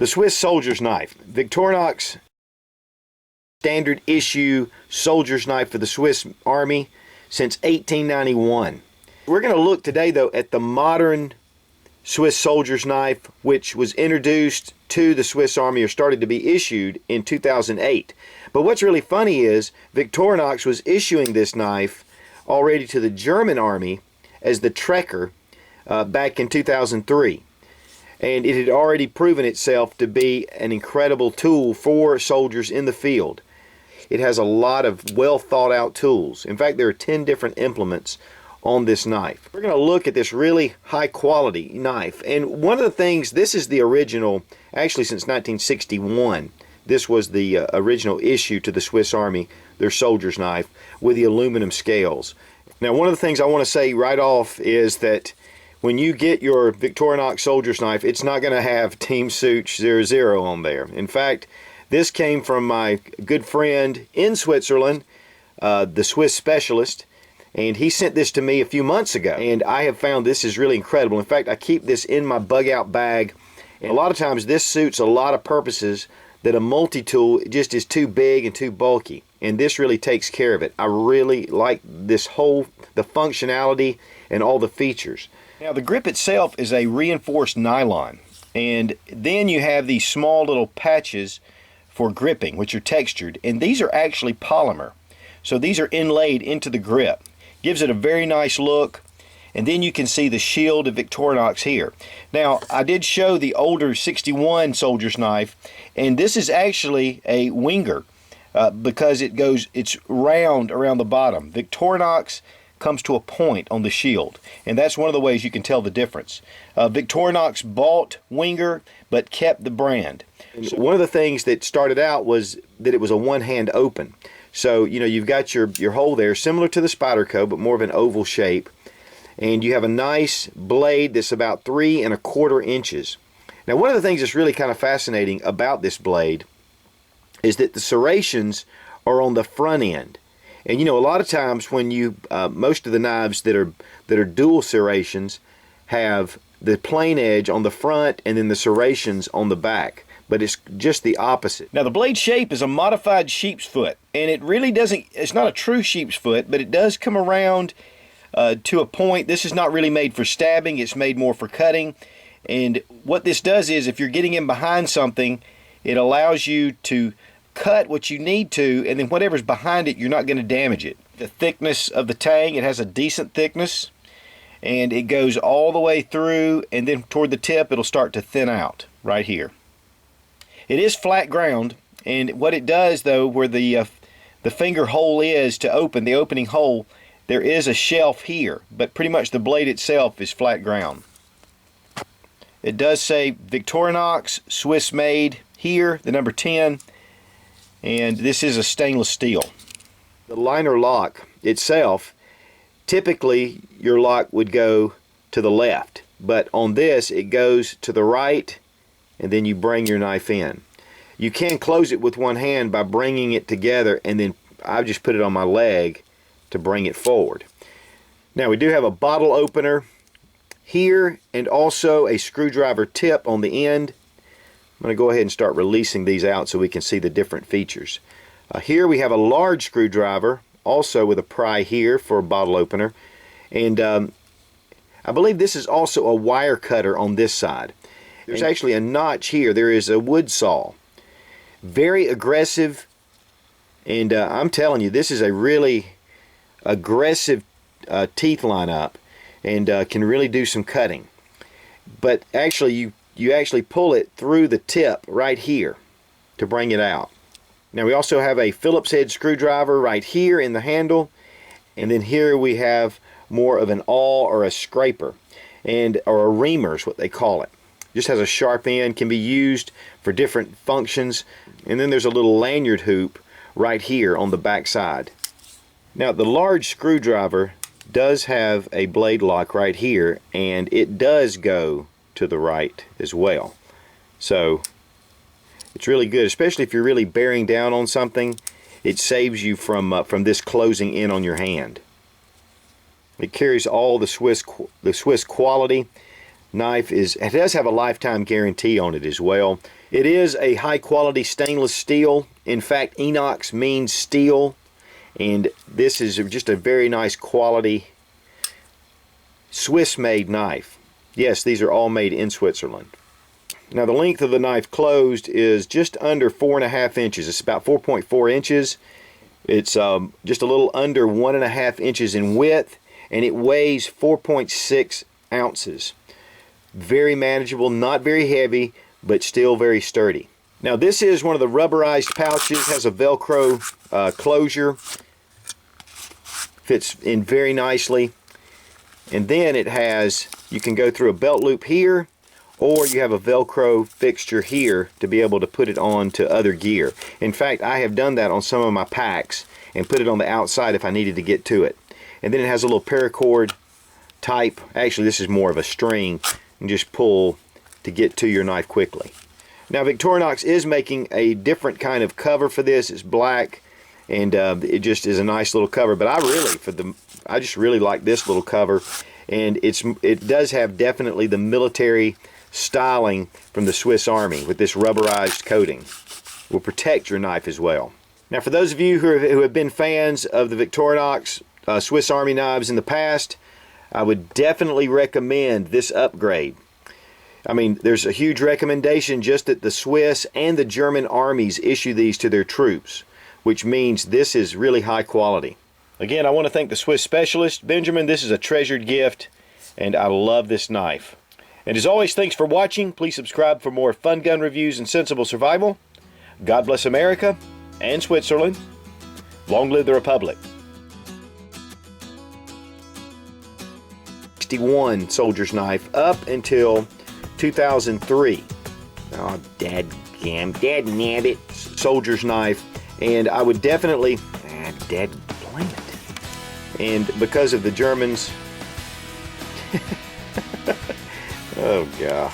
The Swiss soldier's knife. Victorinox standard issue soldier's knife for the Swiss Army since 1891. We're going to look today though at the modern Swiss soldier's knife, which was introduced to the Swiss Army or started to be issued in 2008. But what's really funny is Victorinox was issuing this knife already to the German Army as the Trekker back in 2003. And it had already proven itself to be an incredible tool for soldiers in the field. It has a lot of well thought out tools. In fact, there are 10 different implements on this knife. We're going to look at this really high quality knife. And one of the things, this is the original, actually since 1961, this was the original issue to the Swiss Army, their soldier's knife with the aluminum scales. Now, one of the things I want to say right off is that when you get your Victorinox soldier's knife, it's not going to have Team Such 00 on there. In fact, this came from my good friend in Switzerland, the Swiss specialist, and he sent this to me a few months ago, and I have found this is really incredible. In fact, I keep this in my bug out bag, and a lot of times this suits a lot of purposes that a multi-tool just is too big and too bulky, and this really takes care of it. I really like this the functionality and all the features. Now, the grip itself is a reinforced nylon, and then you have these small little patches for gripping, which are textured, and these are actually polymer. So these are inlaid into the grip. Gives it a very nice look, and then you can see the shield of Victorinox here. Now, I did show the older 61 soldier's knife, and this is actually a winger because it's round around the bottom. Victorinox comes to a point on the shield, and that's one of the ways you can tell the difference. Victorinox bought winger but kept the brand. So one of the things that started out was that it was a one-hand open. So, you know, you've got your hole there, similar to the Spyderco, but more of an oval shape. And you have a nice blade that's about 3 1/4 inches. Now, one of the things that's really kind of fascinating about this blade is that the serrations are on the front end. And you know, a lot of times when you, most of the knives that are dual serrations have the plain edge on the front and then the serrations on the back. But it's just the opposite. Now, the blade shape is a modified sheep's foot, and it really doesn't, it's not a true sheep's foot, but it does come around to a point. This is not really made for stabbing, it's made more for cutting. And what this does is, if you're getting in behind something, it allows you to cut what you need to, and then whatever's behind it, you're not going to damage it. The thickness of the tang, it has a decent thickness, and it goes all the way through, and then toward the tip, it'll start to thin out right here. It is flat ground, and what it does though, where the finger hole is to open, the opening hole, there is a shelf here, but pretty much the blade itself is flat ground. It does say Victorinox, Swiss made here, the number 10, and this is a stainless steel. The liner lock itself, typically your lock would go to the left, but on this it goes to the right, and then you bring your knife in. You can close it with one hand by bringing it together, and then I've just put it on my leg to bring it forward. Now, we do have a bottle opener here and also a screwdriver tip on the end. I'm going to go ahead and start releasing these out so we can see the different features. Here we have a large screwdriver, also with a pry here for a bottle opener, and I believe this is also a wire cutter on this side. There's actually a notch here. There is a wood saw. Very aggressive, and I'm telling you, this is a really aggressive teeth lineup, and can really do some cutting. But actually, you actually pull it through the tip right here to bring it out. Now, we also have a Phillips head screwdriver right here in the handle, and then here we have more of an awl or a scraper, or a reamer is what they call it. Just has a sharp end, can be used for different functions. And then there's a little lanyard hoop right here on the back side. Now, the large screwdriver does have a blade lock right here, and it does go to the right as well. So it's really good, especially if you're really bearing down on something. It saves you from this closing in on your hand. It carries all the Swiss quality. knife it does have a lifetime guarantee on it as well. It is a high quality stainless steel. In fact, inox means steel, and this is just a very nice quality Swiss made knife. Yes, these are all made in Switzerland. Now the length of the knife closed is just under 4.5 inches. It's about 4.4 inches. It's just a little under 1.5 inches in width, and it weighs 4.6 ounces. Very manageable, not very heavy, but still very sturdy. Now this is one of the rubberized pouches, has a Velcro closure, fits in very nicely, and then it has, you can go through a belt loop here, or you have a Velcro fixture here to be able to put it on to other gear. In fact, I have done that on some of my packs and put it on the outside if I needed to get to it. And then it has a little paracord type, actually this is more of a string, and just pull to get to your knife quickly. Now Victorinox is making a different kind of cover for this. It's black, and it just is a nice little cover, but I just really like this little cover, and it does have definitely the military styling from the Swiss Army with this rubberized coating. Will protect your knife as well. Now for those of you who have been fans of the Victorinox Swiss Army knives in the past, I would definitely recommend this upgrade. I mean, there's a huge recommendation just that the Swiss and the German armies issue these to their troops, which means this is really high quality. Again, I want to thank the Swiss specialist. Benjamin, this is a treasured gift, and I love this knife. And as always, thanks for watching. Please subscribe for more fun gun reviews and sensible survival. God bless America and Switzerland. Long live the Republic. 61 soldier's knife up until 2003. Oh, dad-nabbit. Soldier's knife. And I would definitely, and because of the Germans, oh God.